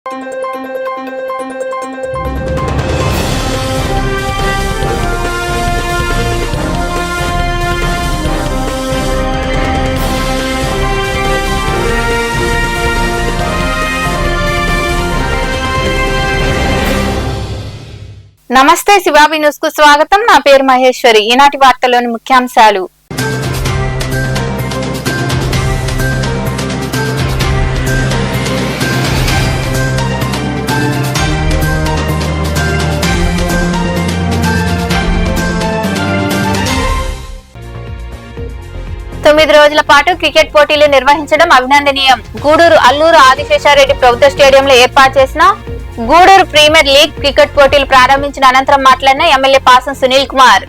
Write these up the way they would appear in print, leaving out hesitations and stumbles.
నమస్తే శివాబి న్యూస్ కు స్వాగతం. నా పేరు మహేశ్వరి. ఈనాటి వార్తల్లోని ముఖ్యాంశాలు. తొమ్మిది రోజుల పాటు క్రికెట్ పోటీలు నిర్వహించడం అభినందనీయం. గూడూరు అల్లూరు ఆదిశేషారెడ్డి ప్రభుత్వ స్టేడియంలో ఏర్పాటు చేసిన గూడూరు ప్రీమియర్ లీగ్ క్రికెట్ పోటీలు ప్రారంభించిన అనంతరం మాట్లాడిన ఎమ్మెల్యే పాసం సునీల్ కుమార్.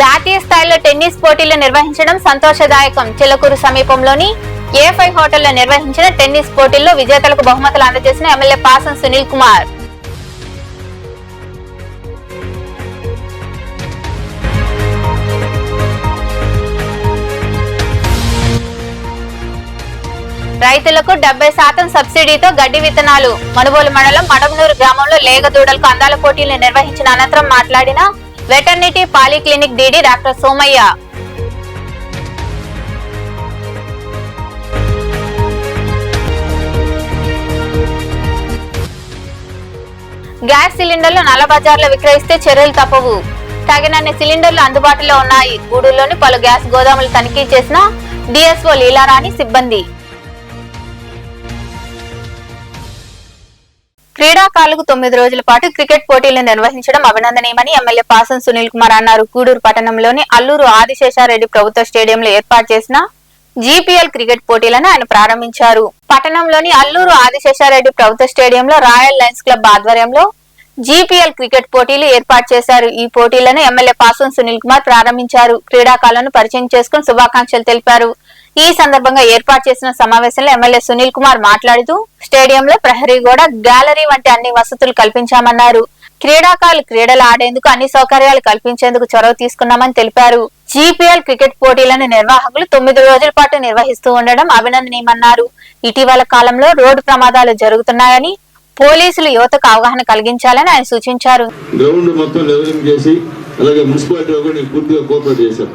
జాతీయ స్థాయిలో టెన్నిస్ పోటీలు నిర్వహించడం సంతోషదాయకం. చిలకూరు సమీపంలోని A5 హోటల్లో నిర్వహించిన టెన్నిస్ పోటీల్లో విజేతలకు బహుమతులు అందజేసిన ఎమ్మెల్యే పాసం సునీల్ కుమార్. రైతులకు 70% సబ్సిడీతో గడ్డి విత్తనాలు. మనుబోలు మండలం మడమనూరు గ్రామంలో లేగ దూడలకు అందాల పోటీలు నిర్వహించిన అనంతరం మాట్లాడిన veterinary polyclinic DD doctor Somayya. Gas సిలిండర్లు నల్ల బజార్లో విక్రయిస్తే చర్యలు తప్పవు. తగినన్ని సిలిండర్లు అందుబాటులో ఉన్నాయి. గూడూరులోని పలు గ్యాస్ గోదాములు తనిఖీ చేసిన డిఎస్ఓ లీలారాణి సిబ్బంది. క్రీడాకారులకు 9 రోజుల పాటు క్రికెట్ పోటీలు నిర్వహించడం అభినందనీయమని ఎమ్మెల్యే పాసం సునీల్ కుమార్ అన్నారు. గూడూరు పట్టణంలోని అల్లూరు ఆదిశేషారెడ్డి ప్రభుత్వ స్టేడియంలో ఏర్పాటు చేసిన జీపీఎల్ క్రికెట్ పోటీలను ఆయన ప్రారంభించారు. పట్టణంలోని అల్లూరు ఆదిశేషారెడ్డి ప్రభుత్వ స్టేడియంలో రాయల్ లయన్స్ క్లబ్ ఆధ్వర్యంలో జీపీఎల్ క్రికెట్ పోటీలు ఏర్పాటు చేశారు. ఈ పోటీలను ఎమ్మెల్యే పాసం సునీల్ కుమార్ ప్రారంభించారు. క్రీడాకారులను పరిచయం చేసుకుని శుభాకాంక్షలు తెలిపారు. ఈ సందర్భంగా ఏర్పాటు చేసిన సమావేశంలో ఎమ్మెల్యే సునీల్ కుమార్ మాట్లాడుతూ స్టేడియంలో ప్రహరీ గోడ, గ్యాలరీ వంటి అన్ని వసతులు కల్పించామన్నారు. క్రీడాకారులు క్రీడలు ఆడేందుకు అన్ని సౌకర్యాలు కల్పించేందుకు చొరవ తీసుకున్నామని తెలిపారు. జీపీఎల్ క్రికెట్ పోటీలను నిర్వాహకులు 9 రోజుల పాటు నిర్వహిస్తూ ఉండడం అభినందనీయమన్నారు. ఇటీవల కాలంలో రోడ్డు ప్రమాదాలు జరుగుతున్నాయని పోలీసులు యువతకు అవగాహన కలిగించాలని ఆయన సూచించారు. గ్రౌండ్ మొత్తం లెవెలింగ్ చేసి అలాగే మున్సిపాలిటీ కూడా పూర్తిగా కోఆపరేట్ చేశారు.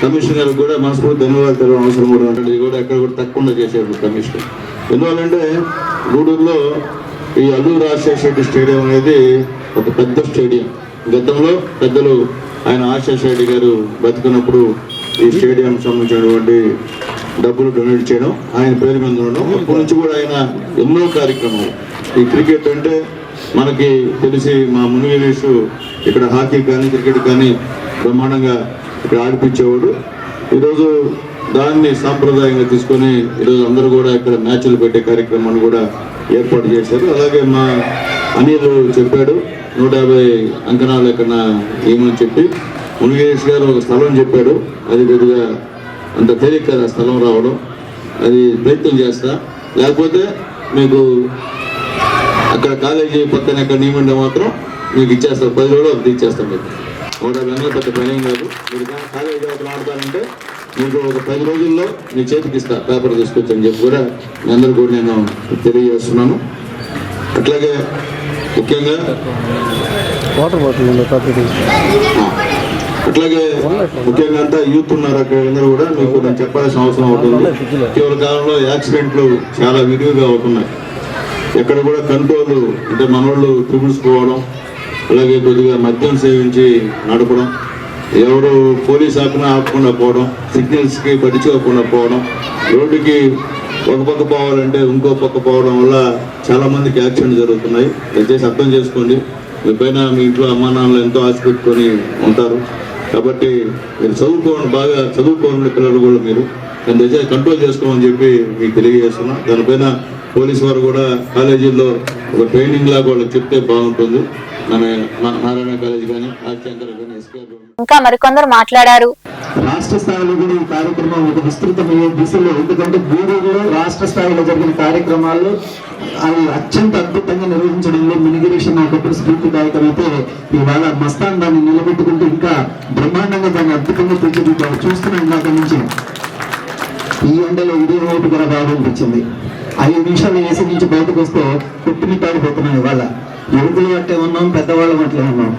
కమిషనర్ కూడా మనస్ఫూర్తి ధన్యవాదాలు అవసరం కూడా ఉంటుంది. ఇది కూడా ఎక్కడ కూడా తక్కువ చేశారు కమిషనర్. ఎందువల్లంటే గూడూరులో ఈ అల్లూరు రాజశేషరెడ్డి స్టేడియం అనేది ఒక పెద్ద స్టేడియం. గతంలో పెద్దలు ఆయన ఆశేషరెడ్డి గారు బతుకున్నప్పుడు ఈ స్టేడియం సంబంధించినటువంటి డబ్బులు డొనేట్ చేయడం, ఆయన పేరు మీద ఉండడం, అప్పటి నుంచి కూడా ఆయన ఎన్నో కార్యక్రమాలు. ఈ క్రికెట్ అంటే మనకి తెలిసి మా మునివేసు ఇక్కడ హాకీ కానీ క్రికెట్ కానీ బ్రహ్మాండంగా ఇక్కడ ఆడిపించేవాడు. ఈరోజు దాన్ని సాంప్రదాయంగా తీసుకొని ఈరోజు అందరూ కూడా ఇక్కడ మ్యాచ్లు పెట్టే కార్యక్రమాన్ని కూడా ఏర్పాటు చేశారు. అలాగే మా అనిల్ చెప్పాడు 150 అంకణాలు ఎక్కడ ఏమని చెప్పి మునిగేష్ గారు ఒక స్థలం చెప్పాడు. అది కొద్దిగా అంత తేలిక కదా స్థలం రావడం, అది ప్రయత్నం చేస్తా. లేకపోతే మీకు అక్కడ కాలేజీ పక్కన ఎక్కడ నియమంటే మాత్రం మీకు ఇచ్చేస్తాం, 10 రోజులు అది ఇచ్చేస్తాం. మీకు 150 పెద్ద పనేం కాదు. మీరు కాలేజీ అవతల ఆడతారంటే మీకు ఒక 10 రోజుల్లో మీ చేతికి ఇస్తా, పేపర్ తీసుకొచ్చని చెప్పి కూడా మీ అందరూ కూడా నేను తెలియజేస్తున్నాను. అట్లాగే ముఖ్యంగా అంతా యూత్ ఉన్నారు అక్కడ అందరూ కూడా. మీకు నేను చెప్పాల్సిన అవసరం అవుతుంది. ఇటీవల కాలంలో యాక్సిడెంట్లు చాలా విరివిగా అవుతున్నాయి. ఎక్కడ కూడా కంట్రోల్ అంటే మనోళ్ళు ట్రిపుల్స్ పోవడం, అలాగే కొద్దిగా మద్యం సేవించి నడపడం, ఎవరు పోలీస్ ఆపకుండా పోవడం, సిగ్నల్స్కి పట్టించుకోకుండా పోవడం, రోడ్డుకి ఒక పక్క పోవాలంటే ఇంకో పక్క పోవడం వల్ల చాలా మందికి యాక్సిడెంట్ జరుగుతున్నాయి. దయచేసి అర్థం చేసుకోండి. మీ పైన మీ ఇంట్లో అమ్మా నాన్నలు ఎంతో ఆశ పెట్టుకొని ఉంటారు. కాబట్టి మీరు బాగా చదువుకోని పిల్లలు కూడా మీరు దయచేసి కంట్రోల్ చేసుకోమని చెప్పి మీకు తెలియజేస్తున్నా. దానిపైన పోలీసు వారు కూడా కాలేజీల్లో ఒక ట్రైనింగ్ లాగా వాళ్ళకి చెప్తే బాగుంటుంది. నారాయణ కాలేజ్ కానీ, ఆర్చంకర్ కానీ, ఇంకా మరికొందరు మాట్లాడారు. రాష్ట్ర స్థాయిలో కూడా ఈ కార్యక్రమం ఒక విస్తృతమయ్యే దిశలో, ఎందుకంటే గూడూరులో రాష్ట్ర స్థాయిలో జరిగిన కార్యక్రమాలు అవి అత్యంత అద్భుతంగా నిర్వహించడంలో మినిగిరీష్ ఒకప్పుడు స్ఫూర్తిదాయకమైతే ఇవాళ మస్తాన్ దాన్ని నిలబెట్టుకుంటూ ఇంకా బ్రహ్మాండంగా దాన్ని అద్భుతంగా తీర్చిదిద్దారు. చూస్తున్నాం ఇందాక నుంచి ఈ ఎండలో ఇదే ఓటు కూడా బాగా అనిపించింది. 5 నిమిషాలు ఏసీ నుంచి బయటకు వస్తే కొట్టుమిట్టాడిపోతున్నాం. ఇవాళ యువకులు అట్టే ఉన్నాం, పెద్దవాళ్ళం అట్లే ఉన్నాం.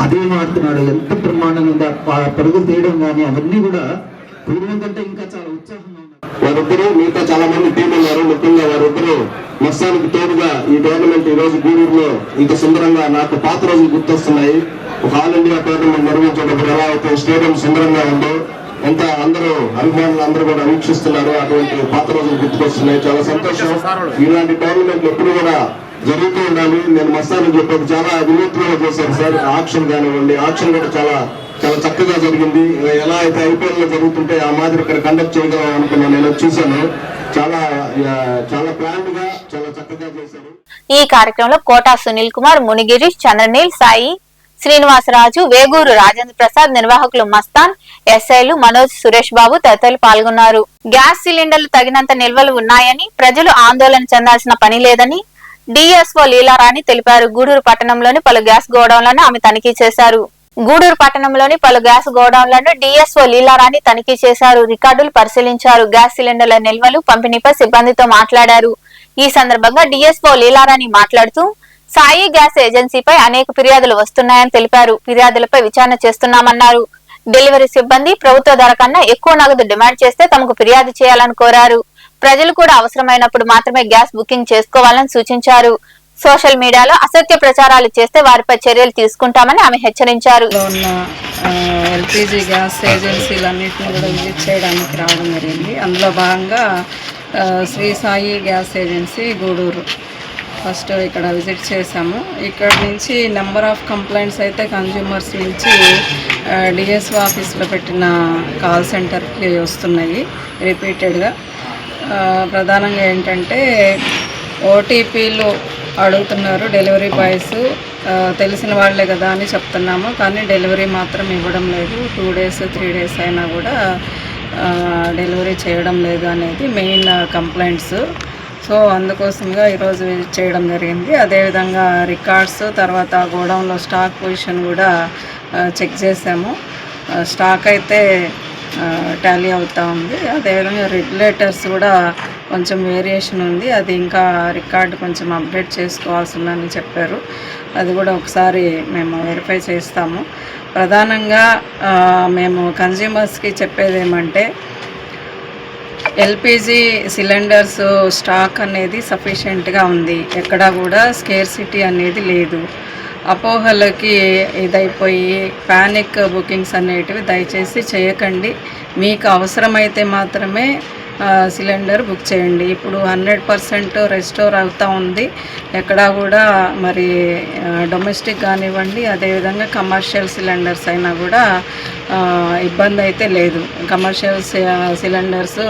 అదే మారుతున్నాడు, ఎంత బ్రహ్మాండంగా పరుగులు తీయడం కానీ అవన్నీ కూడా పూర్వం కంటే ఇంకా చాలా ఉత్సాహంగా ఉన్నారు. వారిద్దరూ మిగతా చాలా మంది టీం ఉన్నారు. ముఖ్యంగా వారిద్దరూ మస్తానికి తోడుగా ఈ టోర్నమెంట్ ఈ రోజు గూడూరులో ఇంత సుందరంగా నాకు పాత రోజులు గుర్తొస్తున్నాయి. ఒక ఆల్ ఇండియా టోర్నమెంట్ నిర్వహించేటప్పుడు ఎలా అయితే స్టేడియం సుందరంగా ఉందో, ఎంత అందరూ అభిమానులు అందరూ కూడా వీక్షిస్తున్నారు, అటువంటి పాత రోజులు గుర్తుకొస్తున్నాయి. చాలా సంతోషం. ఇలాంటి టోర్నమెంట్లు ఎప్పుడు కూడా జరుగుతూ ఉండాలి. నేను మస్తానికి చెప్పేది చాలా వినూత్నంగా చేశారు సార్. ఆక్షన్ కానివ్వండి, ఆక్షన్ కూడా చాలా చాలా చక్కగా జరిగింది. ఎలా అయితే ఐపీఎల్ లో జరుగుతుంటే ఆ మాదిరి ఇక్కడ కండక్ట్ చేయగలం అనుకున్నాను. నేను చూశాను, చాలా చాలా ప్లాన్ గా చాలా చక్కగా చేశారు. ఈ కార్యక్రమంలో కోటా సునీల్ కుమార్, మునిగిరీష్, చంద్రనీల్, సాయి శ్రీనివాసరాజు, వేగూరు రాజేంద్ర ప్రసాద్, నిర్వాహకులు మస్తాన్, ఎస్ఐలు మనోజ్, సురేష్ బాబు తదితరులు పాల్గొన్నారు. గ్యాస్ సిలిండర్లు తగినంత నిల్వలు ఉన్నాయని, ప్రజలు ఆందోళన చెందాల్సిన పని లేదని డిఎస్ఓ లీలారాణి తెలిపారు. గూడూరు పట్టణంలోని పలు గ్యాస్ గోడౌన్లను ఆమె తనిఖీ చేశారు. గూడూరు పట్టణంలోని పలు గ్యాస్ గోడౌన్లను డిఎస్ఓ లీలారాణి తనిఖీ చేశారు. రికార్డులు పరిశీలించారు. గ్యాస్ సిలిండర్ల నిల్వలు, పంపిణీపై సిబ్బందితో మాట్లాడారు. ఈ సందర్భంగా డిఎస్ఓ లీలారాణి మాట్లాడుతూ సాయి గ్యాస్ ఏజెన్సీపై అనేక ఫిర్యాదులు వస్తున్నాయని తెలిపారు. ఫిర్యాదులపై విచారణ చేస్తున్నామన్నారు. డెలివరీ సిబ్బంది ప్రభుత్వ ధర కన్నా ఎక్కువ నగదు డిమాండ్ చేస్తే తమకు ఫిర్యాదు చేయాలని కోరారు. ప్రజలు కూడా అవసరమైనప్పుడు మాత్రమే గ్యాస్ బుకింగ్ చేసుకోవాలని సూచించారు. సోషల్ మీడియాలో అసత్య ప్రచారాలు చేస్తే వారిపై చర్యలు తీసుకుంటామని ఆమె హెచ్చరించారు. ఎల్పిజి గ్యాస్ ఏజెన్సీలన్నింటినీ కూడా విజిట్ చేయడానికి రావడం జరిగింది. అందులో భాగంగా Shri Sai gas agency Gudur first ఇక్కడ విజిట్ చేశాము. ఇక్కడ నుంచి నెంబర్ ఆఫ్ కంప్లైంట్స్ అయితే కన్జ్యూమర్స్ నుంచి డిఎస్ఓ ఆఫీస్లో పెట్టిన కాల్ సెంటర్కి వస్తున్నాయి రిపీటెడ్గా. ప్రధానంగా ఏంటంటే ఓటీపీలు అడుగుతున్నారు డెలివరీ బాయ్స్. తెలిసిన వాళ్ళే కదా అని చెప్తున్నాము, కానీ డెలివరీ మాత్రం ఇవ్వడం లేదు. 2 days 3 days అయినా కూడా డెలివరీ చేయడం లేదు అనేది మెయిన్ కంప్లైంట్స్. సో అందుకోసంగా ఈరోజు విజిట్ చేయడం జరిగింది. అదేవిధంగా రికార్డ్స్, తర్వాత గోడౌన్లో స్టాక్ పొజిషన్ కూడా చెక్ చేసాము. స్టాక్ అయితే టాలీ అవుతూ ఉంది. అదేవిధంగా రెగ్యులేటర్స్ కూడా కొంచెం వేరియేషన్ ఉంది, అది ఇంకా రికార్డు కొంచెం అప్డేట్ చేసుకోవాల్సి ఉందని చెప్పారు. అది కూడా ఒకసారి మేము వెరిఫై చేస్తాము. ప్రధానంగా మేము కన్జ్యూమర్స్కి చెప్పేది ఏమంటే, ఎల్పిజి సిలిండర్స్ స్టాక్ అనేది సఫిషియెంట్గా ఉంది, ఎక్కడా కూడా స్కేర్సిటీ అనేది లేదు. అపోహలకి ఇదైపోయి ప్యానిక్ బుకింగ్స్ అనేటివి దయచేసి చేయకండి. మీకు అవసరమైతే మాత్రమే సిలిండర్ బుక్ చేయండి. ఇప్పుడు 100% రెస్టోర్ అవుతూ ఉంది. ఎక్కడా కూడా మరి డొమెస్టిక్ కానివ్వండి, అదేవిధంగా కమర్షియల్ సిలిండర్స్ అయినా కూడా ఇబ్బంది అయితే లేదు. కమర్షియల్ సిలిండర్స్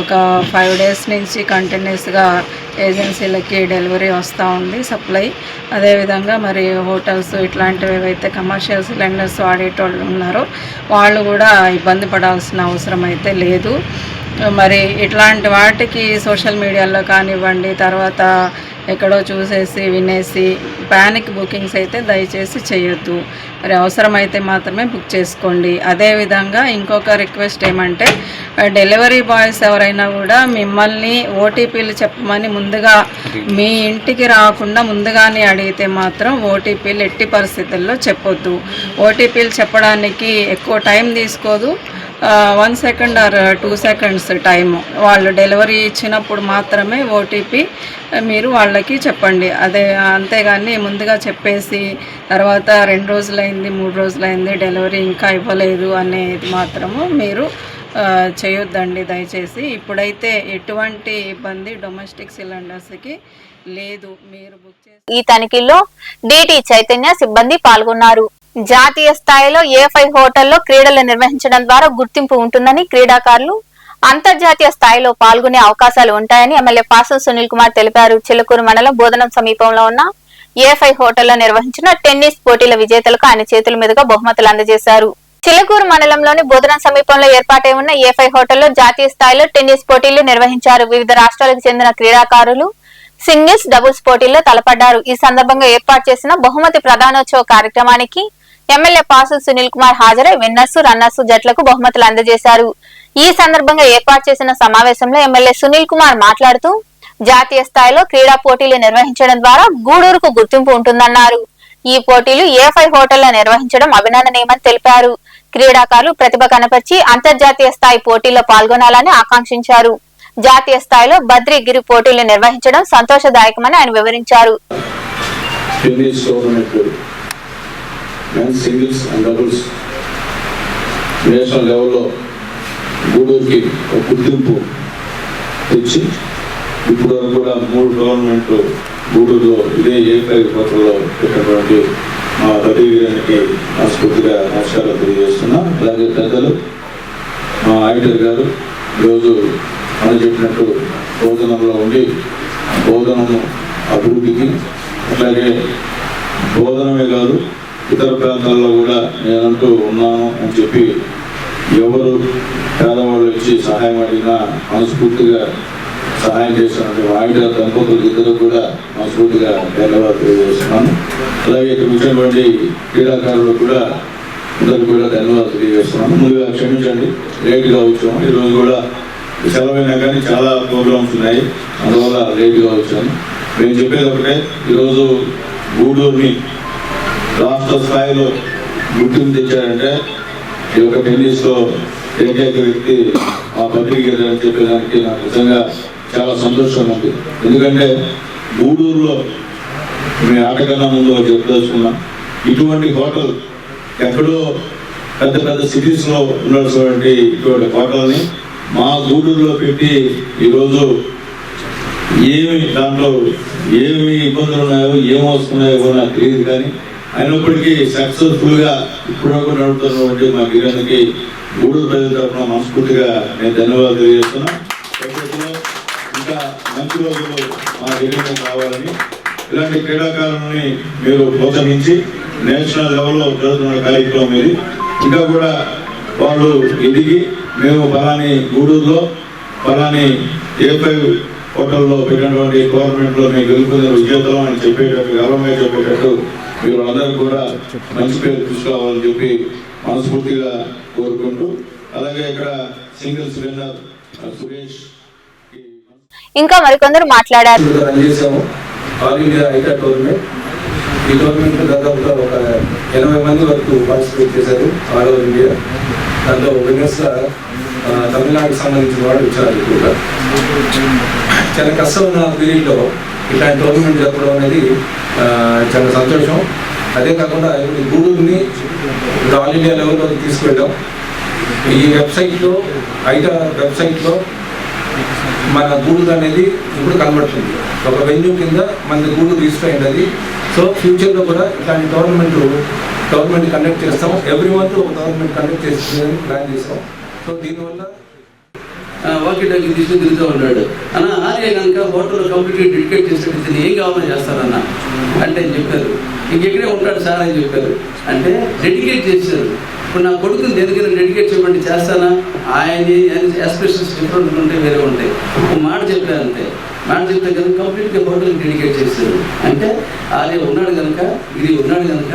ఒక 5 days నుంచి కంటిన్యూస్గా ఏజెన్సీలకి డెలివరీ వస్తూ ఉంది సప్లై. అదేవిధంగా మరి హోటల్స్ ఇట్లాంటివి ఏవైతే కమర్షియల్ సిలిండర్స్ వాడేటోళ్ళు ఉన్నారో వాళ్ళు కూడా ఇబ్బంది పడాల్సిన అవసరం అయితే లేదు. మరి ఇట్లాంటి వాటికి సోషల్ మీడియాలో కానివ్వండి, తర్వాత ఎక్కడో చూసేసి వినేసి ప్యానిక్ బుకింగ్స్ అయితే దయచేసి చేయొద్దు. మరి అవసరమైతే మాత్రమే బుక్ చేసుకోండి. అదేవిధంగా ఇంకొక రిక్వెస్ట్ ఏమంటే, డెలివరీ బాయ్స్ ఎవరైనా కూడా మిమ్మల్ని ఓటీపీలు చెప్పమని ముందుగా మీ ఇంటికి రాకుండా ముందుగానే అడిగితే మాత్రం ఓటీపీలు ఎట్టి పరిస్థితుల్లో చెప్పొద్దు. ఓటీపీలు చెప్పడానికి ఎక్కువ టైం తీసుకోదు, 1 second or 2 seconds టైము. వాళ్ళు డెలివరీ ఇచ్చినప్పుడు మాత్రమే ఓటీపీ మీరు వాళ్ళకి చెప్పండి. అంతేగాని ముందుగా చెప్పేసి తర్వాత 2 రోజులైంది 3 రోజులైంది డెలివరీ ఇంకా ఇవ్వలేదు అనేది మాత్రము మీరు చేయొద్దండి దయచేసి. ఇప్పుడైతే ఎటువంటి ఇబ్బంది డొమెస్టిక్ సిలిండర్స్కి లేదు. మీరు బుక్ చేసి ఈ తనిఖీల్లో డిటి చైతన్య సిబ్బంది పాల్గొన్నారు. జాతీయ స్థాయిలో A5 హోటల్లో క్రీడలు నిర్వహించడం ద్వారా గుర్తింపు ఉంటుందని, క్రీడాకారులు అంతర్జాతీయ స్థాయిలో పాల్గొనే అవకాశాలు ఉంటాయని ఎమ్మెల్యే పాసం సునీల్ కుమార్ తెలిపారు. చిలుకూరు మండలం బోధనం సమీపంలో ఉన్న A5 హోటల్లో నిర్వహించిన టెన్నిస్ పోటీల విజేతలకు ఆయన చేతుల మీదుగా బహుమతులు అందజేశారు. చిలకూరు మండలంలోని బోధన సమీపంలో ఏర్పాటై ఉన్న ఏ5 హోటల్లో జాతీయ స్థాయిలో టెన్నిస్ పోటీలు నిర్వహించారు. వివిధ రాష్ట్రాలకు చెందిన క్రీడాకారులు సింగిల్స్, డబుల్స్ పోటీల్లో తలపడ్డారు. ఈ సందర్భంగా ఏర్పాటు చేసిన బహుమతి ప్రదానోత్సవ కార్యక్రమానికి ఎమ్మెల్యే పాసం సునీల్ కుమార్ హాజరై విన్నర్స్, రన్నర్స్ జట్లకు బహుమతులు అందజేశారు. ఈ సందర్భంగా ఏర్పాటు చేసిన సమావేశంలో ఎమ్మెల్యే సునీల్ కుమార్ మాట్లాడుతూ జాతీయ స్థాయిలో క్రీడా పోటీలు నిర్వహించడం ద్వారా గూడూరుకు గుర్తింపు ఉంటుందన్నారు. ఈ పోటీలు ఏ5 హోటల్లో నిర్వహించడం అభినందనీయమని తెలిపారు. క్రీడాకారులు ప్రతిభ కనపర్చి అంతర్జాతీయ స్థాయి పోటీల్లో పాల్గొనాలని ఆకాంక్షించారు. జాతీయ స్థాయిలో బద్రీగిరి పోటీలు నిర్వహించడం సంతోషదాయకమని ఆయన వివరించారు. నేషనల్ లెవెల్లో గూడూరుకి ఒక గుర్తింపు తెచ్చి ఇప్పుడు కూడా 3 టోర్నమెంట్లు గూడూరులో ఇదే ఏ5 హోటల్లో పెట్టినటువంటి మా బద్రీగిరికి మనస్ఫూర్తిగా నమస్కారాలు తెలియజేస్తున్నా. అలాగే పెద్దలు మా ఆడిటర్ గారు ఈరోజు మనం చెప్పినట్టు బోధనంలో ఉండి బోధనము అభివృద్ధికి, అలాగే బోధనమే కాదు ఇతర ప్రాంతాల్లో కూడా నేనంటూ ఉన్నాను అని చెప్పి ఎవరు పేదవాళ్ళు వచ్చి సహాయం అడిగినా మనస్ఫూర్తిగా సహాయం చేస్తున్నట్టు ఆడిటర్ దంపతులు ఇద్దరు కూడా మనస్ఫూర్తిగా ధన్యవాదాలు తెలియజేస్తున్నాను. అలాగే ఇక్కడ వచ్చినటువంటి క్రీడాకారులు కూడా అందరికీ కూడా ధన్యవాదాలు తెలియజేస్తున్నాను. ముందుగా క్షమించండి, లేట్గా వచ్చాము. ఈరోజు కూడా సెలవైనా కానీ చాలా ప్రోగ్రామ్స్ ఉన్నాయి, అందువల్ల లేట్గా వచ్చాను. మేము చెప్పేది ఒకటే, ఈరోజు గూడూరుని రాష్ట్ర స్థాయిలో గుర్తింపు తెచ్చారంటే ఈ యొక్క టెన్నిస్లో ఏకైక వ్యక్తి మా బద్రీగిరి అని చెప్పేదానికి నాకు నిజంగా చాలా సంతోషంగా ఉంది. ఎందుకంటే గూడూరులో మీ ఆటకన్నా ముందు చెప్పదలుచుకున్నాం, ఇటువంటి హోటల్ ఎక్కడో పెద్ద పెద్ద సిటీస్లో ఉండాల్సినటువంటి ఇటువంటి హోటల్ని మా గూడూరులో పెట్టి ఈరోజు దాంట్లో ఏమి ఇబ్బందులు ఉన్నాయో ఏమి వస్తున్నాయో కూడా నాకు తెలియదు, కానీ అయినప్పటికీ సక్సెస్ఫుల్గా ఇప్పుడు కూడా నడుపుతున్నటువంటి మా గిరికి గూడూరు ప్రజల తరఫున మనస్ఫూర్తిగా నేను ధన్యవాదాలు తెలియజేస్తున్నా. ఇంకా మంచి రోజులు మా గిరికి కావాలని, ఇలాంటి క్రీడాకారులని మీరు ప్రోత్సహించి నేషనల్ లెవెల్లో జరుగుతున్న కార్యక్రమం ఇది ఇంకా కూడా వాళ్ళు ఎదిగి మేము ఫలాని గూడూరులో ఫలాని ఏ5 హోటల్లో పెట్టినటువంటి గవర్నమెంట్లో మేము గెలుపుకునే విజేతలు అని చెప్పేటట్టు గర్వంగా చెప్పేటట్టు మీరు అందరూ కూడా మంచి పేరు తీసుకోవాలని చెప్పి మనస్ఫూర్తిగా కోరుకుంటూ, అలాగే ఇక్కడ సింగిల్స్ విన్నర్ సురేష్ ఇంకా మరికొందరు మాట్లాడారు. ఆల్ ఇండియా ఐటా టోర్నమెంట్, ఈ టోర్నమెంట్ దాదాపుగా ఒక 80 మంది వరకు పార్టిసిపేట్ చేశారు ఆల్ ఓవర్ ఇండియా. దాంట్లో విన్నర్స్గా తమిళనాడుకు సంబంధించిన వాళ్ళు వచ్చారు. ఎక్కువగా చాలా కష్టమైన పీరియడ్లో ఇట్లాంటి టోర్నమెంట్ జరపడం అనేది చాలా సంతోషం. అదే కాకుండా గూడూరుని ఆల్ ఇండియా లెవెల్లోకి తీసుకెళ్ళాం. ఈ వెబ్సైట్లో ఐటా వెబ్సైట్లో మన గూడూరు అనేది ఇప్పుడు కనబడుతుంది, ఒక వెన్యూ కింద మన గూడూరు రిజిస్టర్ అయింది. సో ఫ్యూచర్లో కూడా ఇట్లాంటి టోర్నమెంట్ కండక్ట్ చేస్తాం. ఎవ్రీ మంత్ ఒక టోర్నమెంట్ కండక్ట్ చేస్తుందని ప్లాన్ చేస్తాం. సో దీనివల్ల వాకి టాకి తీసుకుని తిరుగుతూ ఉన్నాడు అన్న. ఆర్య కనుక హోటల్లో కంప్లీట్గా డెడికేట్ చేసేటట్టు ఏం కావాలని చేస్తారన్న అంటే చెప్పారు, ఇంకెక్కడే ఉంటాడు సార్ అని చెప్పారు. అంటే డెడికేట్ చేశారు. ఇప్పుడు నా కొడుకుని దేనికైనా డెడికేట్ చేయమంటే చేస్తానా? ఆయన ఎస్పెషల్స్ డిఫరెంట్ ఉంటాయి, వేరే ఉంటాయి. ఒక మాట చెప్పారంటే మాట చెప్తే కనుక కంప్లీట్గా హోటల్కి డెడికేట్ చేశారు. అంటే ఆర్య ఉన్నాడు కనుక, ఇది ఉన్నాడు కనుక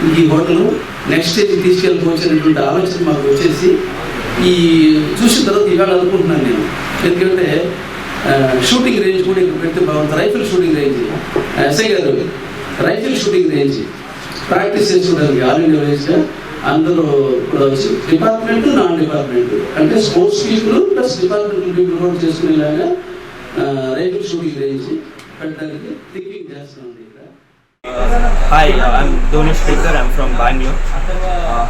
ఈ హోటల్ నెక్స్ట్ స్టేజ్ తీసుకెళ్ళిపోవచ్చినటువంటి ఆలోచన మాకు వచ్చేసి ఈ చూసిన తర్వాత ఇవాళ అనుకుంటున్నాను నేను. ఎందుకంటే షూటింగ్ రేంజ్ కూడా ఇక్కడ పెడితే బాగుంటుంది. రైఫిల్ షూటింగ్ రేంజ్, ఎస్ఐ గారు రైఫిల్ షూటింగ్ రేంజ్ ప్రాక్టీస్ చేసుకోవడానికి ఆల్ ఇండియా రేంజ్గా అందరూ కూడా వచ్చి డిపార్ట్మెంట్, నాన్ డిపార్ట్మెంట్ అంటే sports people plus department people కూడా చేసుకునేలాగా రైఫిల్ షూటింగ్ రేంజ్ పెట్టడానికి థింకింగ్ చేస్తున్నాం. Hi, I'm Donish Baker. I'm from Bangalore.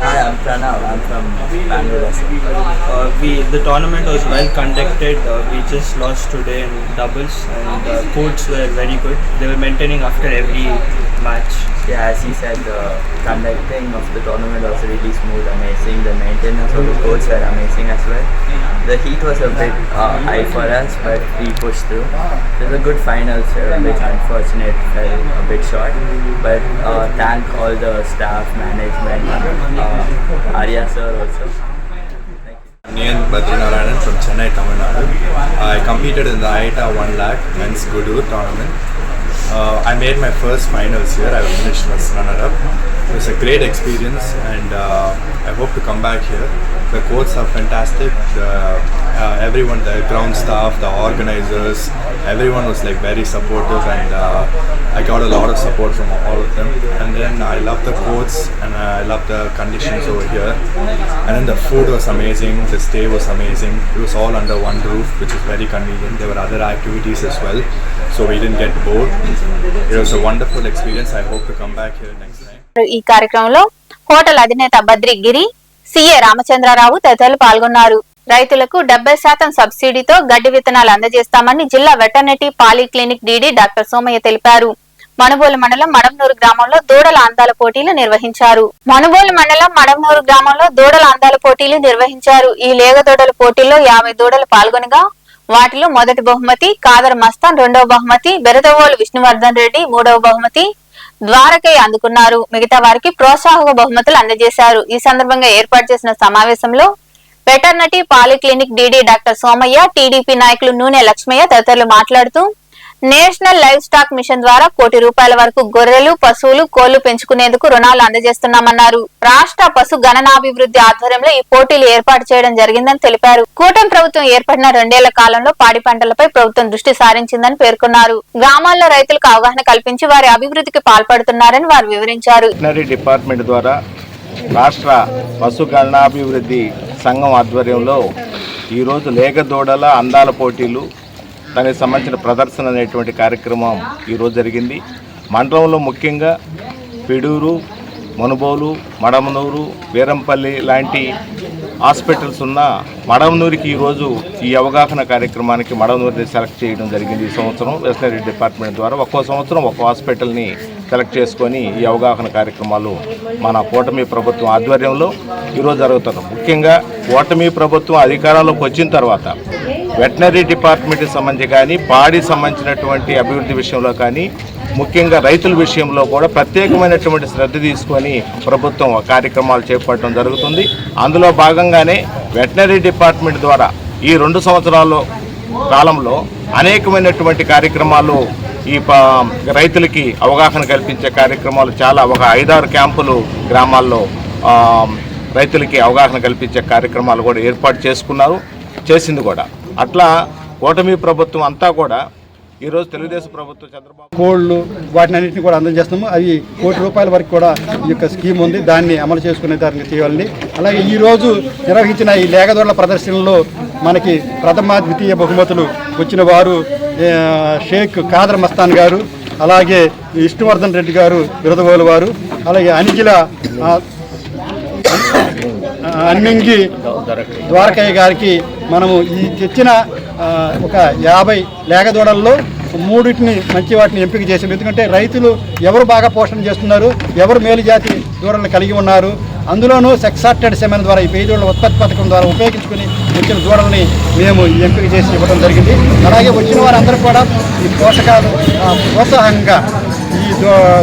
Hi, I'm Pranav. I'm from Bangalore also. The tournament was well conducted. We just lost today in doubles, and courts were very good. They were maintaining after every much. Yeah, as he said, the conducting of the tournament was really smooth, amazing. The maintenance of the courts were amazing as well. The heat was a bit high for us, but we pushed through. It was a good finals, a bit unfortunate, fell a bit short. But thank all the staff, management, Arya sir also. Nian Badrinarayanan from Chennai, Tamil Nadu. I competed in the IITA 1 lakh men's Gudur tournament. I made my first finals here. I finished first runner-up. It was a great experience, and I hope to come back here. The courts are fantastic. Everyone, the ground staff, the organizers, everyone was like very supportive, and I got a lot of support from all of them. And then I love the courts, and I love the conditions over here. And then the food was amazing. The stay was amazing. It was all under one roof, which is very convenient. There were other activities as well, so we didn't get bored. It was a wonderful experience. I hope to come back here next time. ఈ కార్యక్రమంలో hotel అధినేత బద్రి గిరి, CA Ramachandra Rao తదితరులు పాల్గొన్నారు. రైతులకు 70% సబ్సిడీతో గడ్డి విత్తనాలు అందజేస్తామని జిల్లా veterinary polyclinic DD doctor Somayya తెలిపారు. మనుబోలు మండలం మడమనూరు గ్రామంలో దూడల అందాల పోటీలు నిర్వహించారు. ఈ లేగ దూడల పోటీల్లో 50 దూడలు పాల్గొనగా వాటిలో మొదటి బహుమతి కాదర్ మస్తాన్, రెండవ బహుమతి బెరదవోలు విష్ణువర్ధన్ రెడ్డి, మూడవ బహుమతి ద్వారకయ్య అందుకున్నారు. మిగతా వారికి ప్రోత్సాహక బహుమతులు అందజేశారు. ఈ సందర్భంగా ఏర్పాటు చేసిన సమావేశంలో veterinary polyclinic DD doctor Somayya, TDP నాయకులు నూనె లక్ష్మయ్య తదితరులు మాట్లాడుతూ నేషనల్ లైవ్ స్టాక్ మిషన్ ద్వారా ₹1 కోటి వరకు గొర్రెలు, పశువులు, కోళ్లు పెంచుకునేందుకు రుణాలు అందజేస్తున్నామన్నారు. రాష్ట్ర పశు గణనాభివృద్ధి ఆధ్వర్యంలో ఈ పోటీలు ఏర్పాటు చేయడం జరిగిందని తెలిపారు. కూటమి ప్రభుత్వం ఏర్పడిన 2 ఏళ్ల కాలంలో పాడి పంటలపై ప్రభుత్వం దృష్టి సారించిందని పేర్కొన్నారు. గ్రామాల్లో రైతులకు అవగాహన కల్పించి వారి అభివృద్ధికి పాల్పడుతున్నారని వారు వివరించారు. డిపార్ట్మెంట్ ద్వారా రాష్ట్ర పశు గణనాభివృద్ధి సంఘం ఆధ్వర్యంలో ఈరోజు లేగ దూడల అందాల పోటీలు, దానికి సంబంధించిన ప్రదర్శన అనేటువంటి కార్యక్రమం ఈరోజు జరిగింది. మండలంలో ముఖ్యంగా పిడూరు, మనుబోలు, మడమనూరు, వీరంపల్లి లాంటి హాస్పిటల్స్ ఉన్న మడమనూరికి ఈరోజు ఈ అవగాహన కార్యక్రమానికి మడమనూరిని సెలెక్ట్ చేయడం జరిగింది. ఈ సంవత్సరం వెటర్నరీ డిపార్ట్మెంట్ ద్వారా ఒక్కో సంవత్సరం ఒక్కో హాస్పిటల్ని సెలెక్ట్ చేసుకొని ఈ అవగాహన కార్యక్రమాలు మన కూటమి ప్రభుత్వం ఆధ్వర్యంలో ఈరోజు జరుగుతుంది. ముఖ్యంగా కూటమి ప్రభుత్వం అధికారంలోకి వచ్చిన తర్వాత వెటర్నరీ డిపార్ట్మెంట్కి సంబంధించి కానీ, పాడి సంబంధించినటువంటి అభివృద్ధి విషయంలో కానీ, ముఖ్యంగా రైతుల విషయంలో కూడా ప్రత్యేకమైనటువంటి శ్రద్ధ తీసుకొని ప్రభుత్వం కార్యక్రమాలు చేపట్టడం జరుగుతుంది. అందులో భాగంగానే వెటర్నరీ డిపార్ట్మెంట్ ద్వారా ఈ 2 సంవత్సరాల కాలంలో అనేకమైనటువంటి కార్యక్రమాలు ఈ రైతులకి అవగాహన కల్పించే కార్యక్రమాలు చాలా ఒక 5-6 క్యాంపులు గ్రామాల్లో రైతులకి అవగాహన కల్పించే కార్యక్రమాలు కూడా ఏర్పాటు చేసింది కూడా. అట్లా కూటమి ప్రభుత్వం అంతా కూడా ఈరోజు తెలుగుదేశం ప్రభుత్వం చంద్రబాబు కోళ్ళు వాటిని అన్నింటినీ కూడా అందజేస్తున్నాము. అవి ₹1 కోటి వరకు కూడా ఈ యొక్క స్కీమ్ ఉంది, దాన్ని అమలు చేసుకునే దాన్ని చేయాలని. అలాగే ఈరోజు నిర్వహించిన ఈ లేగదొరల ప్రదర్శనలో మనకి ప్రథమ, ద్వితీయ బహుమతులు వచ్చిన వారు షేక్ కాదర్ మస్తాన్ గారు, అలాగే విష్ణువర్ధన్ రెడ్డి గారు బిరదవోలు వారు, అలాగే అనికిల అన్నింగి ద్వారకయ్య గారికి మనము ఈ తెచ్చిన ఒక 50 లేగదూడల్లో 3 మంచి వాటిని ఎంపిక చేసాం. ఎందుకంటే రైతులు ఎవరు బాగా పోషణ చేస్తున్నారు, ఎవరు మేలు జాతి దూడలను కలిగి ఉన్నారు, అందులోనూ సెక్సార్టెడ్ సెమెన్ ద్వారా ఈ పేదోళ్ళ ఉత్పత్తి పథకం ద్వారా ఉపయోగించుకుని వచ్చిన దూడల్ని మేము ఎంపిక చేసి ఇవ్వడం జరిగింది. అలాగే వచ్చిన వారందరూ కూడా ఈ పోషకాలు ప్రోత్సాహంగా ఈ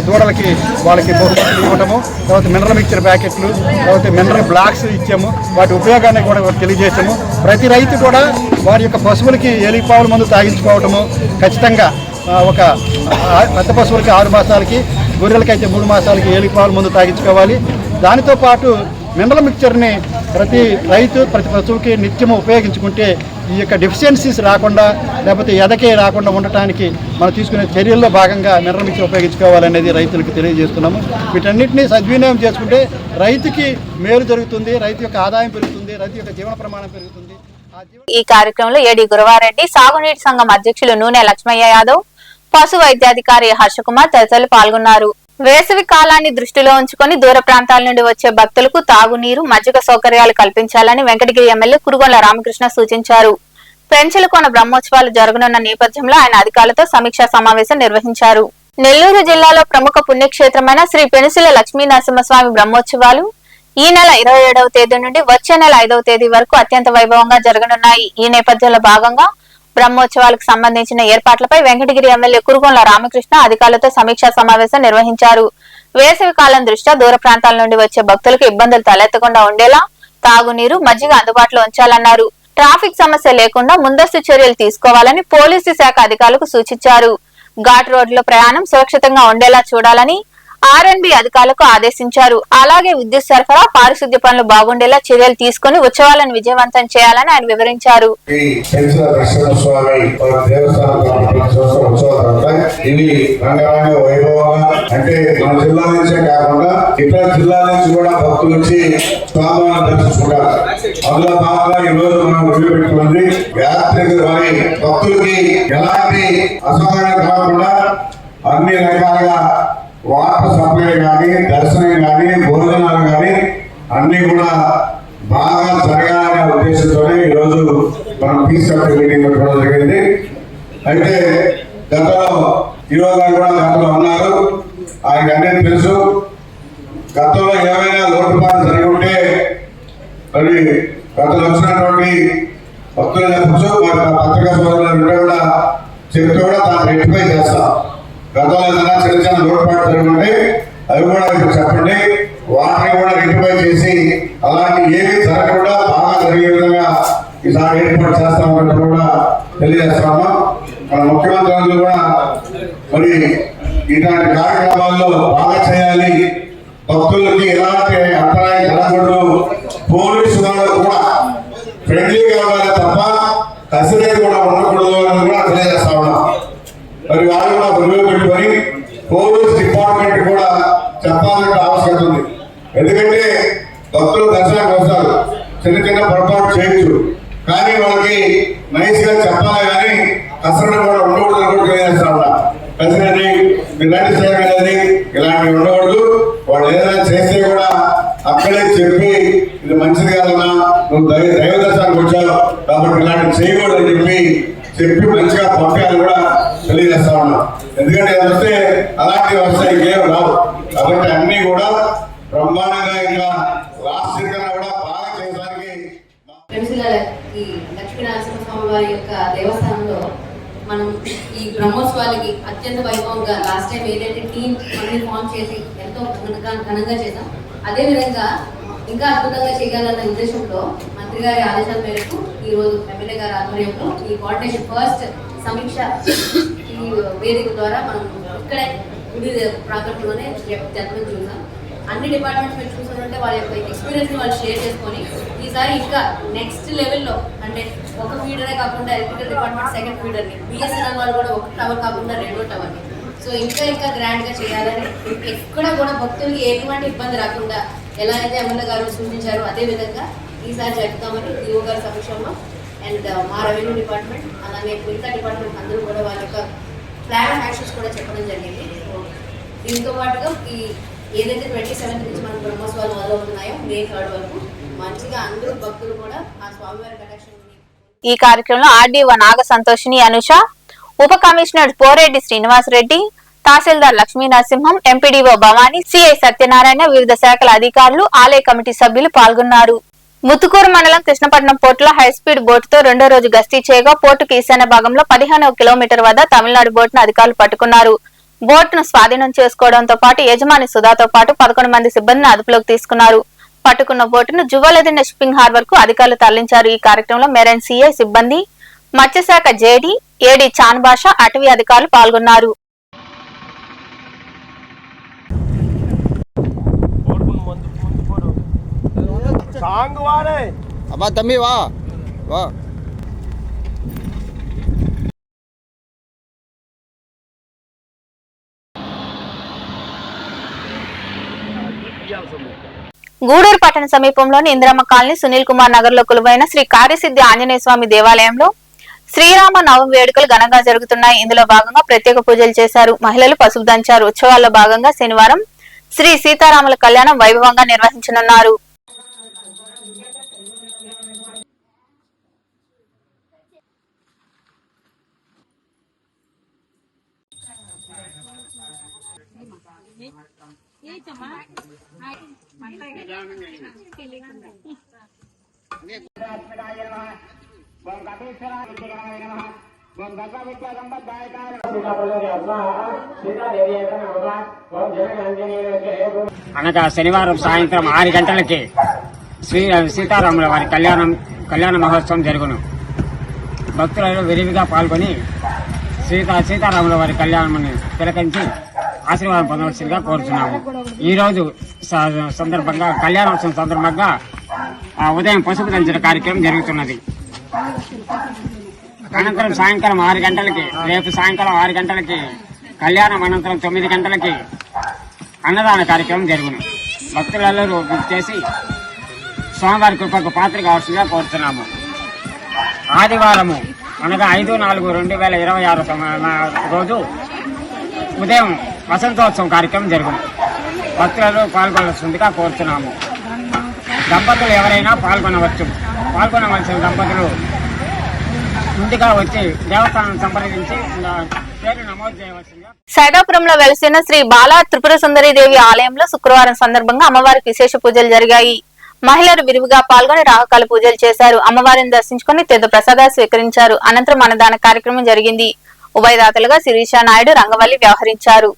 దూడలకి వాళ్ళకి బహుమతులు ఇవ్వటము, తర్వాత మినరల్ మిక్చర్ ప్యాకెట్లు, తర్వాత మినరల్ బ్లాక్స్ ఇచ్చాము. వాటి ఉపయోగాన్ని కూడా తెలియజేసాము. ప్రతి రైతు కూడా వారి యొక్క పశువులకి ఏలిపావుల మందు తాగించుకోవటము ఖచ్చితంగా. ఒక పెద్ద పశువులకి 6 మాసాలకి, గొర్రెలకైతే 3 మాసాలకి ఏలిపావుల మందు తాగించుకోవాలి. దానితో పాటు మినరల్ మిక్చర్ని ప్రతి రైతు ప్రతి పశువుకి నిత్యము ఉపయోగించుకుంటే ఈ యొక్క డెఫిషియన్సీస్ రాకుండా, లేకపోతే ఎదకే రాకుండా ఉండటానికి మనం తీసుకునే చర్యల్లో భాగంగా మినరల్ మిక్చర్ ఉపయోగించుకోవాలనేది రైతులకు తెలియజేస్తున్నాము. వీటన్నిటినీ సద్వినియోగం చేసుకుంటే రైతుకి మేలు జరుగుతుంది, రైతు యొక్క ఆదాయం పెరుగుతుంది, రైతు యొక్క జీవన ప్రమాణం పెరుగుతుంది. ఈ కార్యక్రమంలో ఏడి గురవారెడ్డి, సాగునీటి సంఘం అధ్యక్షులు నూనె లక్ష్మయ్య యాదవ్, పశు వైద్యాధికారి హర్షకుమార్ తదితరులు పాల్గొన్నారు. వేసవి కాలాన్ని దృష్టిలో ఉంచుకొని దూర ప్రాంతాల నుండి వచ్చే భక్తులకు తాగునీరు, మజ్జిగ సౌకర్యాలు కల్పించాలని వెంకటగిరి ఎమ్మెల్యే కురుగొండ్ల రామకృష్ణ సూచించారు. పెంచలకోన బ్రహ్మోత్సవాలు జరగనున్న నేపథ్యంలో ఆయన అధికారులతో సమీక్షా సమావేశం నిర్వహించారు. నెల్లూరు జిల్లాలో ప్రముఖ పుణ్యక్షేత్రమైన శ్రీ పెనుసిల లక్ష్మీ నరసింహస్వామి బ్రహ్మోత్సవాలు ఈ నెల 27వ తేదీ నుండి వచ్చే నెల 5వ తేదీ వరకు అత్యంత వైభవంగా జరగనున్నాయి. ఈ నేపథ్యంలో భాగంగా బ్రహ్మోత్సవాలకు సంబంధించిన ఏర్పాట్లపై వెంకటగిరి ఎమ్మెల్యే కురుగొండ్ల రామకృష్ణ అధికారులతో సమీక్షా సమావేశం నిర్వహించారు. వేసవి కాలం దృష్ట్యా దూర ప్రాంతాల నుండి వచ్చే భక్తులకు ఇబ్బందులు తలెత్తకుండా ఉండేలా తాగునీరు, మజ్జిగ అందుబాటులో ఉంచాలన్నారు. ట్రాఫిక్ సమస్య లేకుండా ముందస్తు చర్యలు తీసుకోవాలని పోలీసు శాఖ అధికారులకు సూచించారు. ఘాట్ రోడ్డులో ప్రయాణం సురక్షితంగా ఉండేలా చూడాలని ఆర్ఎన్బి అధికారులకు ఆదేశించారు. అలాగే విద్యుత్ సరఫరా, పారిశుద్ధ్య పనులు బాగుండేలా చర్యలు తీసుకుని ఉత్సవాలను విజయవంతం చేయాలని ఆయన వివరించారు. ఇవి రంగరంగ వైభవంగా అంటే మన జిల్లా నుంచే కాకుండా ఇతర జిల్లాల నుంచి కూడా భక్తులు వచ్చి స్వామివారిని దర్శించుకుంటారు. అందులో భాగంగా ఈ రోజు మనం వదిలిపెట్టుకుంది యాత్రికులు వారి భక్తులకి ఎలాంటి అసౌకర్యం కాకుండా అన్ని రకాలుగా వాటర్ సప్లై కానీ, దర్శనం కానీ, భోజనాలు కానీ అన్ని కూడా బాగా జరగాలనే ఉద్దేశంతోనే ఈరోజు మనం పీస్ కమిటీ మీటింగ్ పెట్టుకోవడం జరిగింది. అయితే గతంలో ఈరో గారు కూడా గతంలో ఉన్నారు, ఆయనకు అన్నీ తెలుసు. గతంలో ఏమైనా లోటుపాటు జరిగి ఉంటే మరి గతంలో వచ్చినటువంటి భక్తులు చెప్పచ్చు, మరి పత్రికా సోదరులు కూడా చెప్తే కూడా దాన్ని రెక్టిఫై చేస్తాం. గతంలో ఏదైనా చిన్న చిన్న లోటుపాటు జరుగుతుంటే అవి కూడా ఇప్పుడు చెప్పండి, వాటిని కూడా రెక్టిఫై చేసి అలాంటి ఏమీ జరగకుండా బాగా జరిగే విధంగా ఈసారి ఏర్పాటు చేస్తామన్నట్టు కూడా తెలియజేస్తాము. మన ముఖ్యమంత్రులు కూడా మరి ఇలాంటి కార్యక్రమాల్లో బాగా చేయాలి, భక్తులకి ఎలాంటి అంతరాయం జరగకూడదు, పోలీసు వాళ్ళు కూడా ఫ్రెండ్లీగా ఉండాలి తప్ప కసిరేది కూడా ఉండకూడదు అని కూడా తెలియజేస్తా ఉన్నాం. మరి వాళ్ళు కూడా గురువు పెట్టుకొని పోలీస్ డిపార్ట్మెంట్ కూడా చెప్పాల్సిన అవసరం ఉంది. ఎందుకంటే భక్తులు దర్శనానికి వస్తారు, చిన్న చిన్న పొరపాటు చేయొచ్చు, కానీ వాళ్ళకి నైస్ గా చెప్పాలి కానీ కసరడం కూడా ఉండకూడదు కూడా తెలియజేస్తా ఉన్నా. కసిరని ఇలాంటి చేయగలది ఇలాంటివి ఉండకూడదు. వాళ్ళు ఏదైనా చేస్తే కూడా అక్కడే చెప్పి ఇది మంచిది కాదన్నా, నువ్వు దైవ దర్శనానికి వచ్చావు కాబట్టి ఇలాంటివి చేయకూడదు అని చెప్పి మంచిగా పంపించాలని కూడా తెలియజేస్తా ఉన్నాం. ఎందుకంటే అది వస్తే అలాంటి వస్తాయి ఇంకేం రావు. కాబట్టి అన్ని కూడా బ్రహ్మాండంగా ఇంకా రాష్ట్రీయంగా కూడా బాగా చేయడానికి ఈ లక్ష్మీనరసింహస్వామి వారి యొక్క దేవస్థానంలో మనం ఈ బ్రహ్మోత్సవాలకి అత్యంత వైభవంగా లాస్ట్ టైం ఏదైతే టీం మనల్ని ఫామ్ చేసి ఎంతో ఘనంగా చేసాం, అదేవిధంగా ఇంకా అద్భుతంగా చేయాలన్న ఉద్దేశంతో మంత్రి గారి ఆదేశాల మేరకు ఈ రోజు ఎమ్మెల్యే గారి ఆధ్వర్యంలో ఈ కోఆర్డినేషన్ ఫస్ట్ సమీక్ష ఈ వేదిక ద్వారా మనం ఇక్కడే గుడి ప్రాంతంలోనే జరగడం చూసాం. అన్ని డిపార్ట్మెంట్స్ మీరు చూసారంటే వాళ్ళ యొక్క ఎక్స్పీరియన్స్ ని వాళ్ళు షేర్ చేసుకొని ఈసారి ఇంకా నెక్స్ట్ లెవెల్లో అంటే ఒక ఫీడరే కాకుండా ఎలక్ట్రికల్ డిపార్ట్మెంట్ సెకండ్ ఫీడర్ని, బిఎస్ఎన్ఎల్ వాళ్ళు కూడా ఒక టవర్ కాకుండా 2వ టవర్ని, సో ఇంకా గ్రాండ్ గా చేయాలని, ఎక్కడ కూడా భక్తులకి ఎటువంటి ఇబ్బంది రాకుండా ఎలా అయితే ఎమ్మెల్యే గారు సూచించారో అదే విధంగా ఈసారి జరుపుతామని ఈఓ గారి సమక్షంలో అండ్ మా రెవెన్యూ డిపార్ట్మెంట్ అలానే మిగతా డిపార్ట్మెంట్ అందరూ కూడా వాళ్ళ యొక్క ప్లాన్ ఆఫ్ యాక్షన్స్ కూడా చెప్పడం జరిగింది. దీంతో పాటుగా ఈ ఏదైతే 27th నుంచి మన బ్రహ్మోత్సవాలు మొదలవుతున్నాయో May 3rd వరకు మంచిగా అందరూ భక్తులు కూడా ఆ స్వామివారి కటాక్షం. ఈ కార్యక్రమంలో ఆర్డీఓ నాగ సంతోషిని అనుష, ఉప కమిషనర్ పోరెడ్డి శ్రీనివాస్ రెడ్డి, తహసీల్దార్ లక్ష్మీ నరసింహం, ఎంపీడీఓ భవానీ, సిఐ సత్యనారాయణ, వివిధ శాఖల అధికారులు, ఆలయ కమిటీ సభ్యులు పాల్గొన్నారు. ముత్తుకూరు మండలం కృష్ణపట్నం పోర్టులో హైస్పీడ్ బోటుతో 2వ రోజు గస్తీ చేయగా పోర్టుకు ఈశాన్య భాగంలో 15వ కిలోమీటర్ వద్ద తమిళనాడు బోటును అధికారులు పట్టుకున్నారు. బోటును స్వాధీనం చేసుకోవడంతో పాటు యజమాని సుధాతో పాటు 11 మంది సిబ్బందిని అదుపులోకి తీసుకున్నారు. పట్టుకున్న బోటును జువ్వలదిన్న షిప్పింగ్ హార్బర్ కు అధికారులు తరలించారు. ఈ కార్యక్రమంలో మెరైన్ సిఐ సిబ్బంది, మత్స్యశాఖ జేడీ, ఏడీ చాన్ భాష, అటవీ అధికారులు పాల్గొన్నారు. అబ్బా తమ్మి వా వా గూడూరు పట్టణ సమీపంలోని ఇందిరమ్మ కాలనీ సునీల్ కుమార్ నగర్ లో కొలువైన శ్రీ కార్యసిద్ధి ఆంజనేయ స్వామి దేవాలయంలో శ్రీరామ నవమి వేడుకలు ఘనంగా జరుగుతున్నాయి. ఇందులో భాగంగా ప్రత్యేక పూజలు చేశారు. మహిళలు పసుపు దంచారు. ఉత్సవాల్లో భాగంగా శనివారం శ్రీ సీతారాముల కళ్యాణం వైభవంగా నిర్వహించనున్నారు. అనగా శనివారం సాయంత్రం 6 గంటలకి శ్రీ సీతారాముల వారి కళ్యాణ మహోత్సవం జరుగును. భక్తులు విరివిగా పాల్గొని సీతారాముల వారి కళ్యాణాన్ని తిలకించి ఆశీర్వాదం పొందవలసిందిగా కోరుతున్నాము. ఈ రోజు సందర్భంగా కళ్యాణోత్సవం సందర్భంగా ఉదయం పసుపు దంచిన కార్యక్రమం జరుగుతున్నది. అనంతరం సాయంకాలం 6 గంటలకి రేపు సాయంకాలం 6 గంటలకి కళ్యాణం అనంతరం 9 గంటలకి అన్నదాన కార్యక్రమం జరుగును. భక్తులందరూ చేసి స్వామివారి కృపకు పాత్ర కావాల్సిందిగా కోరుతున్నాము. ఆదివారము అనగా 5/4/2026 రోజు ఉదయం వసంతోత్సవం కార్యక్రమం జరుగును. భక్తులు పాల్గొనవలసిందిగా కోరుతున్నాము. దంపతులు ఎవరైనా పాల్గొనవలసిన దంపతులు ముందుగా వచ్చి దేవస్థానం సంప్రదించి పేరు నమోదు చేయవలసిందిగా. సైదాపురంలో వెలిసిన శ్రీ బాలా త్రిపుర సుందరి దేవి ఆలయంలో శుక్రవారం సందర్భంగా అమ్మవారికి విశేష పూజలు జరిగాయి. మహిళలు విరివిగా పాల్గొని రాహుకాల పూజలు చేశారు. అమ్మవారిని దర్శించుకుని తీర్థ ప్రసాదాలు స్వీకరించారు. అనంతరం అన్నదాన కార్యక్రమం జరిగింది. ఉభయదాతలుగా శిరీష నాయుడు, రంగవల్లి వ్యవహరించారు.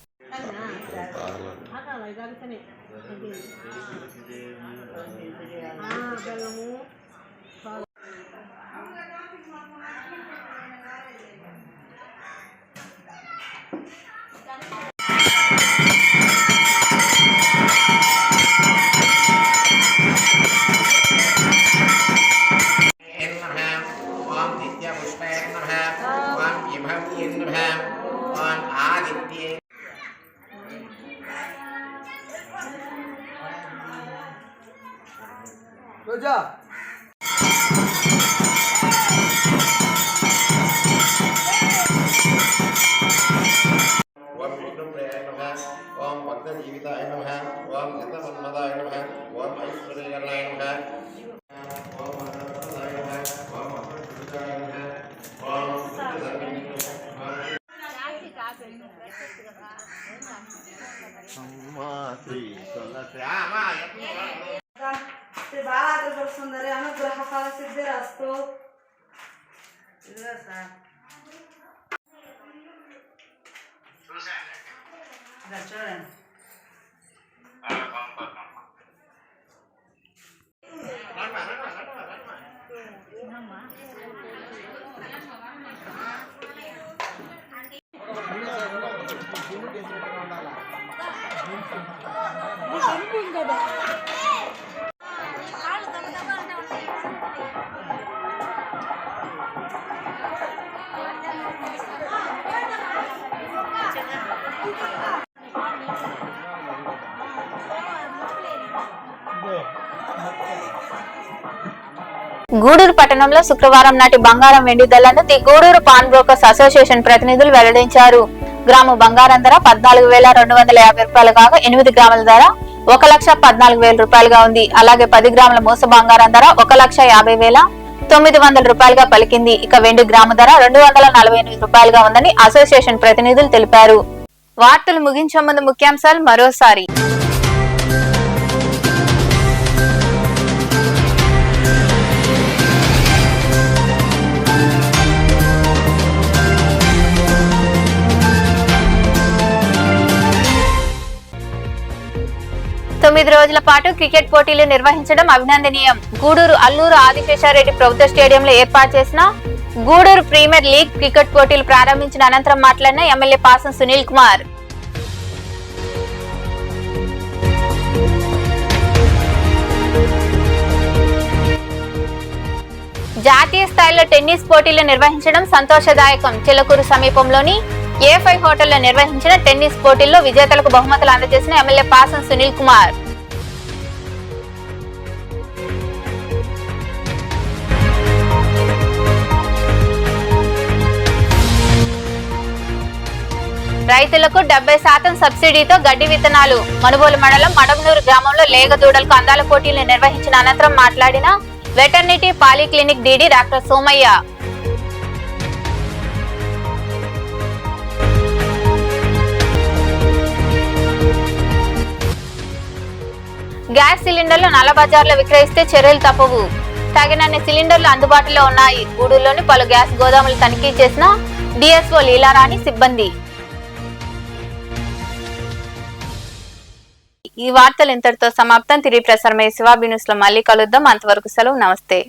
రోజా ఓం విష్ణుప్రియాయ నమః, ఓం భక్తజీవితాయ నమః, ఓం గతమన్మదాయ నమః, ఓం ఐశ్వర్యకరణాయ నమః, ఓం అనంతాయ నమః, ఓం అనంతాయ నమః, ఓం శ్రీ బాలా త్రిపుర సుందరి అనుగ్రహ ఫల సిద్ధిరస్తు. చూడండి గూడూరు పట్టణంలో శుక్రవారం నాటి బంగారం వెండి ధరలను the Gudur pawn brokers association ప్రతినిధులు వెల్లడించారు. గ్రాము బంగారం ధర 14,250 రూపాయలు కాగా 8 గ్రాముల ధర 1,14,000 రూపాయలుగా ఉంది. అలాగే 10 గ్రాముల మూస బంగారం ధర 1,50,900 రూపాయలుగా పలికింది. ఇక వెండి గ్రాము ధర 248 రూపాయలుగా ఉందని అసోసియేషన్ ప్రతినిధులు తెలిపారు. వార్తలు ముగించే ముందు ముఖ్యాంశాలు మరోసారి. తొమ్మిది రోజుల పాటు క్రికెట్ పోటీలు నిర్వహించడం అభినందనీయం. గూడూరు అల్లూరు ఆదిశేషారెడ్డి ప్రభుత్వ స్టేడియంలో ఏర్పాటు చేసిన గూడూరు ప్రీమియర్ లీగ్ క్రికెట్ పోటీలు ప్రారంభించిన అనంతరం మాట్లాడిన ఎమ్మెల్యే పాసం సునీల్ కుమార్. జాతీయ స్థాయిలో టెన్నిస్ పోటీలు నిర్వహించడం సంతోషదాయకం. చిలకూరు సమీపంలోని A5 హోటల్లో నిర్వహించిన టెన్నిస్ పోటీల్లో విజేతలకు బహుమతులు అందజేసిన ఎమ్మెల్యే పాసం సునీల్ కుమార్. రైతులకు 70% సబ్సిడీతో గడ్డి విత్తనాలు. మనుబోలు మండలం మడమనూరు గ్రామంలో లేగ దూడలకు అందాల పోటీలు నిర్వహించిన అనంతరం మాట్లాడిన veterinary polyclinic DD doctor Somayya. Gas సిలిండర్లు నల్ల బజార్లో విక్రయిస్తే చర్యలు తప్పవు. తగినన్ని సిలిండర్లు అందుబాటులో ఉన్నాయి. గూడూరులోని పలు గ్యాస్ గోదాములు తనిఖీ చేసిన డిఎస్ఓ లీలారాణి సిబ్బంది. ఈ వార్తలు ఇంతటితో సమాప్తం. తిరిగి ప్రసారమయ్యే శివాబీ న్యూస్ లో మళ్ళీ కలుద్దాం. అంతవరకు సెలవు. నమస్తే.